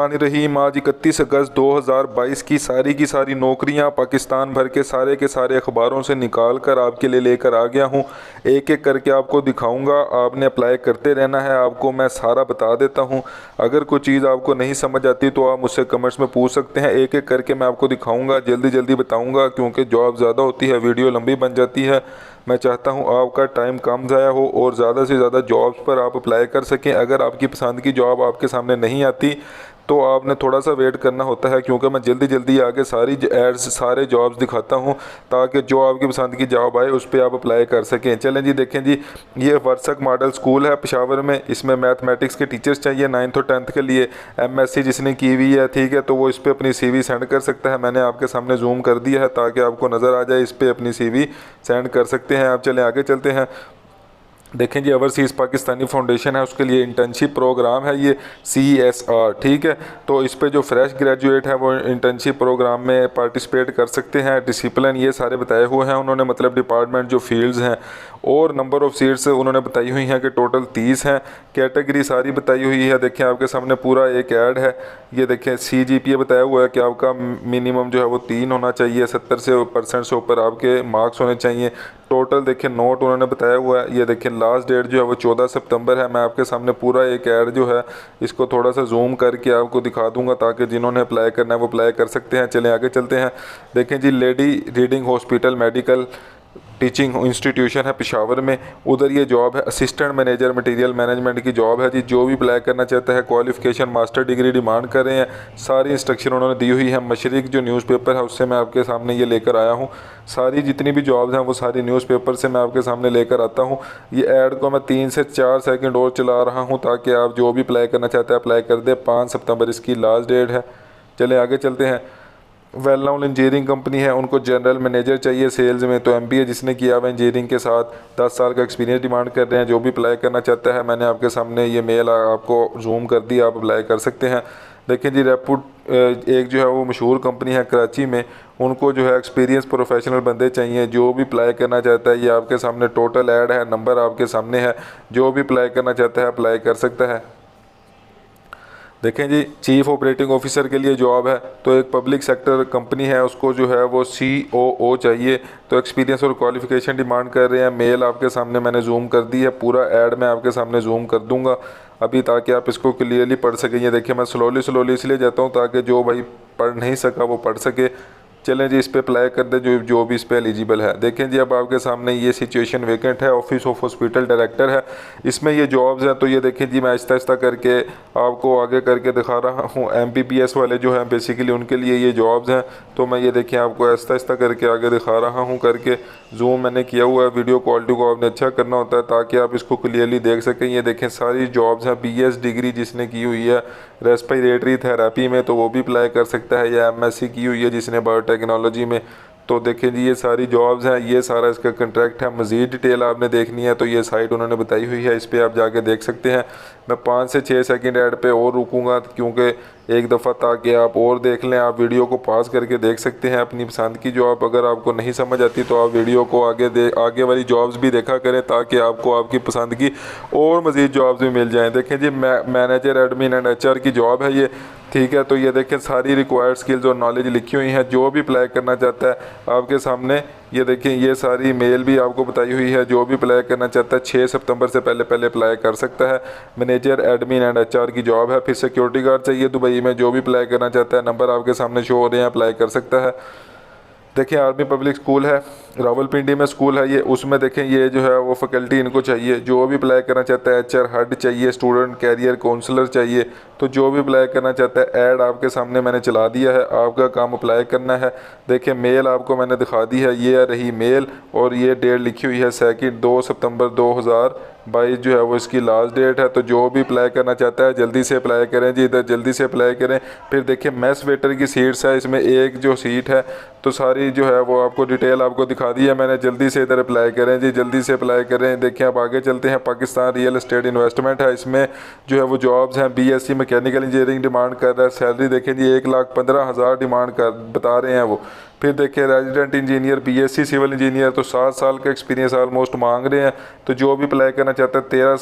रहीम आज 31 अगस्त 2022 की सारी नौकरियां पाकिस्तान भर के सारे अखबारों से निकाल कर आपके लिए लेकर आ गया हूं। एक एक करके आपको दिखाऊंगा, आपने अप्लाई करते रहना है। आपको मैं सारा बता देता हूं। अगर कोई चीज़ आपको नहीं समझ आती तो आप मुझसे कमेंट्स में पूछ सकते हैं। एक एक करके मैं आपको दिखाऊँगा, जल्दी जल्दी बताऊँगा क्योंकि जॉब ज़्यादा होती है, वीडियो लंबी बन जाती है। मैं चाहता हूं आपका टाइम कम ज़ाया हो और ज़्यादा से ज़्यादा जॉब्स पर आप अप्लाई कर सकें। अगर आपकी पसंद की जॉब आपके सामने नहीं आती तो आपने थोड़ा सा वेट करना होता है, क्योंकि मैं जल्दी जल्दी आगे सारी एड्स सारे जॉब्स दिखाता हूं ताकि जो आपकी पसंद की जॉब आए उस पर आप अप्लाई कर सकें। चलें जी, देखें जी, ये वर्सक मॉडल स्कूल है पेशावर में। इसमें मैथमेटिक्स के टीचर्स चाहिए 9th और 10th के लिए। MSc जिसने की हुई है, ठीक है, तो वो इस पर अपनी CV सेंड कर सकता है। मैंने आपके सामने जूम कर दिया है ताकि आपको नज़र आ जाए। इस पर अपनी CV सेंड कर सकते हैं आप। चलें आगे चलते हैं। देखें जी, ओवरसीज़ पाकिस्तानी फाउंडेशन है, उसके लिए इंटर्नशिप प्रोग्राम है ये CSR, ठीक है। तो इस पे जो फ्रेश ग्रेजुएट है वो इंटर्नशिप प्रोग्राम में पार्टिसिपेट कर सकते हैं। डिसिप्लिन ये सारे बताए हुए हैं उन्होंने, मतलब डिपार्टमेंट जो फील्ड्स हैं, और नंबर ऑफ़ सीट्स उन्होंने बताई हुई हैं कि टोटल 30 हैं। कैटेगरी सारी बताई हुई है। देखें आपके सामने पूरा एक ऐड है। ये देखें CGPA बताया हुआ है कि आपका मिनिमम जो है वो 3 होना चाहिए, 70% से ऊपर आपके मार्क्स होने चाहिए। टोटल देखें नोट उन्होंने बताया हुआ है। ये देखें लास्ट डेट जो है वो 14 सितंबर है। मैं आपके सामने पूरा एक ऐड जो है इसको थोड़ा सा जूम करके आपको दिखा दूंगा ताकि जिन्होंने अप्लाई करना है वो अप्लाई कर सकते हैं। चलें आगे चलते हैं। देखें जी, lady reading hospital medical teaching institution है पेशावर में, उधर ये जॉब है असिस्टेंट मैनेजर मटेरियल मैनेजमेंट की जॉब है जी। जो भी अप्लाई करना चाहता है, क्वालिफिकेशन मास्टर डिग्री डिमांड कर रहे हैं, सारी इंस्ट्रक्शन उन्होंने दी हुई है। मशरिक जो न्यूज़पेपर है उससे मैं आपके सामने ये लेकर आया हूँ। सारी जितनी भी जॉब्स हैं वो सारी न्यूज़पेपर से मैं आपके सामने लेकर आता हूँ। ये ऐड को मैं 3 से 4 सेकंड और चला रहा हूँ ताकि आप जो भी अप्लाई करना चाहते हैं अप्लाई कर दे। 5 सितंबर इसकी लास्ट डेट है। चले आगे चलते हैं। वेल नाउन इंजीनियरिंग कंपनी है, उनको जनरल मैनेजर चाहिए सेल्स में, तो MBA जिसने किया हुआ इंजीनियरिंग के साथ 10 साल का एक्सपीरियंस डिमांड कर रहे हैं। जो भी अप्लाई करना चाहता है, मैंने आपके सामने ये मेल आपको जूम कर दी, आप अप्लाई कर सकते हैं। देखें जी, रेपुट एक जो है वो मशहूर कंपनी है कराची में, उनको जो है एक्सपीरियंस प्रोफेशनल बंदे चाहिए। जो भी अप्लाई करना चाहता है, ये आपके सामने टोटल ऐड है, नंबर आपके सामने है। जो भी अप्लाई करना चाहता है अप्लाई कर सकता है। देखें जी, चीफ़ ऑपरेटिंग ऑफिसर के लिए जॉब है, तो एक पब्लिक सेक्टर कंपनी है, उसको जो है वो COO चाहिए। तो एक्सपीरियंस और क्वालिफिकेशन डिमांड कर रहे हैं। मेल आपके सामने मैंने जूम कर दी है, पूरा ऐड मैं आपके सामने जूम कर दूंगा अभी ताकि आप इसको क्लियरली पढ़ सकें। ये देखिए, मैं स्लोली इसलिए जाता हूँ ताकि जो भाई पढ़ नहीं सका वो पढ़ सके। चलें जी, इस पर अप्लाई कर दें जो भी इस पर एलिजिबल है। देखें जी, अब आपके सामने ये सिचुएशन वेकेंट है, ऑफिस ऑफ हॉस्पिटल डायरेक्टर है, इसमें ये जॉब्स हैं। तो ये देखें जी, मैं आहिस्ता करके आपको आगे करके दिखा रहा हूँ। MBBS वाले जो हैं बेसिकली उनके लिए ये जॉब्स हैं। तो मैं ये देखें आपको आहिस्ता करके आगे दिखा रहा हूँ करके। जूम मैंने किया हुआ है। वीडियो क्वालिटी को आपने अच्छा करना होता है ताकि आप इसको क्लियरली देख सकें। ये देखें सारी जॉब्स हैं। BS डिग्री जिसने की हुई है रेस्पिरेटरी थेरेपी में तो वो भी अप्लाई कर सकता है, या MSc की हुई है जिसने बायोटेक्नोलॉजी में। तो देखें जी, ये सारी जॉब्स हैं, ये सारा इसका कंट्रैक्ट है। मज़ीद डिटेल आपने देखनी है तो ये साइट उन्होंने बताई हुई है, इस पर आप जाके देख सकते हैं। मैं 5 से 6 सेकंड ऐड पे और रुकूंगा क्योंकि एक दफ़ा ताकि आप और देख लें। आप वीडियो को पॉज करके देख सकते हैं अपनी पसंद की जॉब। अगर आपको नहीं समझ आती तो आप वीडियो को आगे वाली जॉब्स भी देखा करें ताकि आपको आपकी पसंद की और मज़ीद जॉब्स भी मिल जाएँ। देखें जी, मैनेजर एडमिन एंड HR की जॉब है ये, ठीक है। तो ये देखें सारी रिक्वायर्ड स्किल्स और नॉलेज लिखी हुई हैं। जो भी अप्लाई करना चाहता है आपके सामने ये देखें, ये सारी मेल भी आपको बताई हुई है। जो भी अप्लाई करना चाहता है 6 सितंबर से पहले अप्लाई कर सकता है। मैनेजर एडमिन एंड HR की जॉब है। फिर सिक्योरिटी गार्ड चाहिए दुबई में। जो भी अप्लाई करना चाहता है, नंबर आपके सामने शो हो रहे हैं, अप्लाई कर सकता है। देखिए, आर्मी पब्लिक स्कूल है, रावलपिंडी में स्कूल है ये, उसमें देखें ये जो है वो फैकल्टी इनको चाहिए। जो भी अप्लाई करना चाहता है, HR हेड चाहिए, स्टूडेंट कैरियर काउंसलर चाहिए। तो जो भी अप्लाई करना चाहता है, ऐड आपके सामने मैंने चला दिया है, आपका काम अप्लाई करना है। देखिए, मेल आपको मैंने दिखा दी है, ये रही मेल और ये डेट लिखी हुई है 2 सितंबर 2022 जो है वो इसकी लास्ट डेट है। तो जो भी अप्लाई करना चाहता है जल्दी से अप्लाई करें जी, इधर जल्दी से अप्लाई करें। फिर देखिए, मैस वेटर की सीट्स है, इसमें एक जो सीट है तो सारी जो है वो आपको डिटेल आपको दिखा दी है मैंने। जल्दी से इधर अप्लाई करें जी, जल्दी से अप्लाई करें। देखिए, अब आगे चलते हैं। पाकिस्तान रियल एस्टेट इन्वेस्टमेंट है, इसमें जो है वो जॉब्स हैं। BSc मैकेनिकल इंजीनियरिंग डिमांड कर रहा है। सैलरी देखें जी, 1,15,000 डिमांड कर बता रहे हैं वो, फिर देखिए resident engineer BSc civil engineer, तो 7 साल का एक्सपीरियंस ऑलमोस्ट मांग रहे हैं। तो जो भी अप्लाई करना चाहता है 13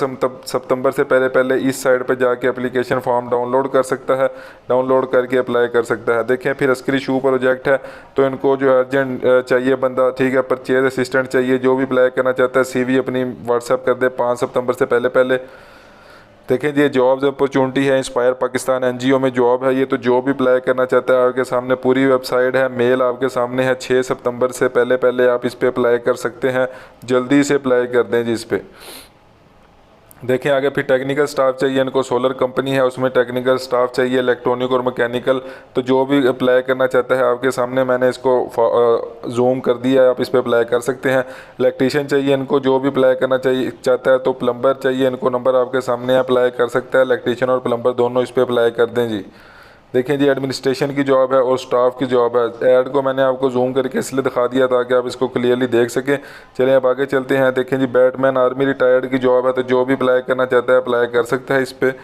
सितंबर से पहले पहले इस साइट पर जाके एप्लीकेशन फॉर्म डाउनलोड कर सकता है, डाउनलोड करके अप्लाई कर सकता है। देखें फिर अस्करी शू प्रोजेक्ट है, तो इनको जो अर्जेंट चाहिए बंदा, ठीक है, परचेज असिस्टेंट चाहिए। जो भी अप्लाई करना चाहता है CV अपनी व्हाट्सएप कर दे 5 सितंबर से पहले पहले। देखें जी ये जॉब्स अपॉर्चुनिटी है, इंस्पायर पाकिस्तान NGO में जॉब है ये। तो जो भी अप्लाई करना चाहता है आपके सामने पूरी वेबसाइट है, मेल आपके सामने है। 6 सितंबर से पहले पहले आप इस पर अप्लाई कर सकते हैं, जल्दी से अप्लाई कर दें जी इस पर। देखें आगे फिर टेक्निकल स्टाफ चाहिए इनको, सोलर कंपनी है उसमें टेक्निकल स्टाफ चाहिए, इलेक्ट्रॉनिक और मैकेनिकल। तो जो भी अप्लाई करना चाहता है आपके सामने मैंने इसको जूम कर दिया है, आप इस पर अप्लाई कर सकते हैं। इलेक्ट्रीशियन चाहिए इनको, जो भी अप्लाई करना चाहिए चाहता है। तो प्लम्बर चाहिए इनको, नंबर आपके सामने अप्लाई कर सकता है। इलेक्ट्रीशियन और प्लम्बर दोनों इस पर अप्लाई कर दें जी। देखें जी एडमिनिस्ट्रेशन की जॉब है और स्टाफ की जॉब है। ऐड को मैंने आपको जूम करके इसलिए दिखा दिया ताकि आप इसको क्लियरली देख सकें। चलिए अब आगे चलते हैं। देखें जी बैटमैन आर्मी रिटायर्ड की जॉब है, तो जो भी अप्लाई करना चाहता है अप्लाई कर सकता है इस पर।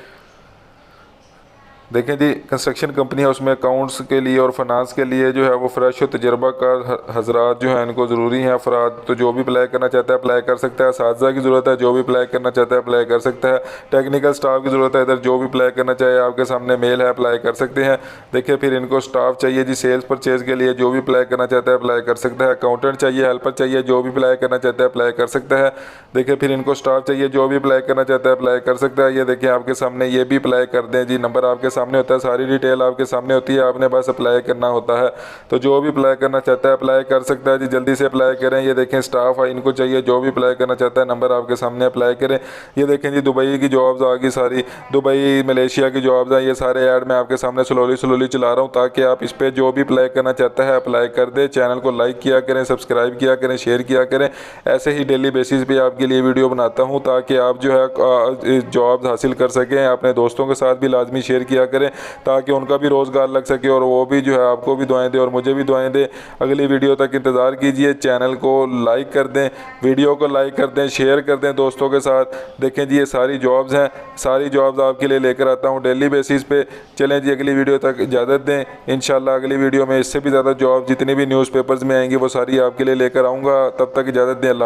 देखें जी कंस्ट्रक्शन कंपनी है, उसमें अकाउंट्स के लिए और फाइनेंस के लिए जो है वो फ्रेश और तजर्बाकार हजरात जो है इनको ज़रूरी हैं अफराद। तो जो भी अप्लाई करना चाहता है अप्लाई कर सकता है। असातिज़ा की ज़रूरत है, जो भी अप्लाई करना चाहता है अप्लाई कर सकता है। टेक्निकल स्टाफ की ज़रूरत है, इधर जो भी अप्लाई करना चाहे आपके सामने मेल है, अप्लाई कर सकते हैं। देखिए फिर इनको स्टाफ चाहिए जी सेल्स परचेज़ के लिए, जो भी अप्लाई करना चाहता है अप्लाई कर सकता है। अकाउंटेंट चाहिए, हेल्पर चाहिए, जो भी अप्लाई करना चाहता है अप्लाई कर सकता है। देखिए फिर इनको स्टाफ चाहिए, जो भी अप्लाई करना चाहता है अप्लाई कर सकता है। ये देखिए आपके सामने ये भी अप्लाई कर दें जी, नंबर आपके सामने होता है, सारी डिटेल आपके सामने होती है, आपने बस अप्लाई करना होता है। तो जो भी अप्लाई करना चाहता है अप्लाई कर सकता है जी, जल्दी से अप्लाई करें। ये देखें स्टाफ है इनको चाहिए, जो भी अप्लाई करना चाहता है नंबर आपके सामने अप्लाई करें। ये देखें जी दुबई की जॉब्स आ गई सारी, दुबई मलेशिया की जॉब्स हैं। ये सारे ऐड मैं आपके सामने स्लोली चला रहा हूँ ताकि आप इस पर जो भी अप्लाई करना चाहता है अप्लाई कर दे। चैनल को लाइक किया करें, सब्सक्राइब किया करें, शेयर किया करें। ऐसे ही डेली बेसिस पे आपके लिए वीडियो बनाता हूँ ताकि आप जो है जॉब हासिल कर सकें। अपने दोस्तों के साथ भी लाजमी शेयर किया करें ताकि उनका भी रोज़गार लग सके और वो भी जो है आपको भी दुआएं दे और मुझे भी दुआएं दे। अगली वीडियो तक इंतज़ार कीजिए। चैनल को लाइक कर दें, वीडियो को लाइक कर दें, शेयर कर दें दोस्तों के साथ। देखें जी ये सारी जॉब्स हैं, सारी जॉब्स आपके लिए लेकर आता हूँ डेली बेसिस पे। चलें जी अगली वीडियो तक इजाज़त दें। इंशाल्लाह अगली वीडियो में इससे भी ज़्यादा जॉब जितनी भी न्यूज़पेपर्स में आएंगी वो सारी आपके लिए लेकर आऊँगा। तब तक इजाज़त दें। अल्लाह।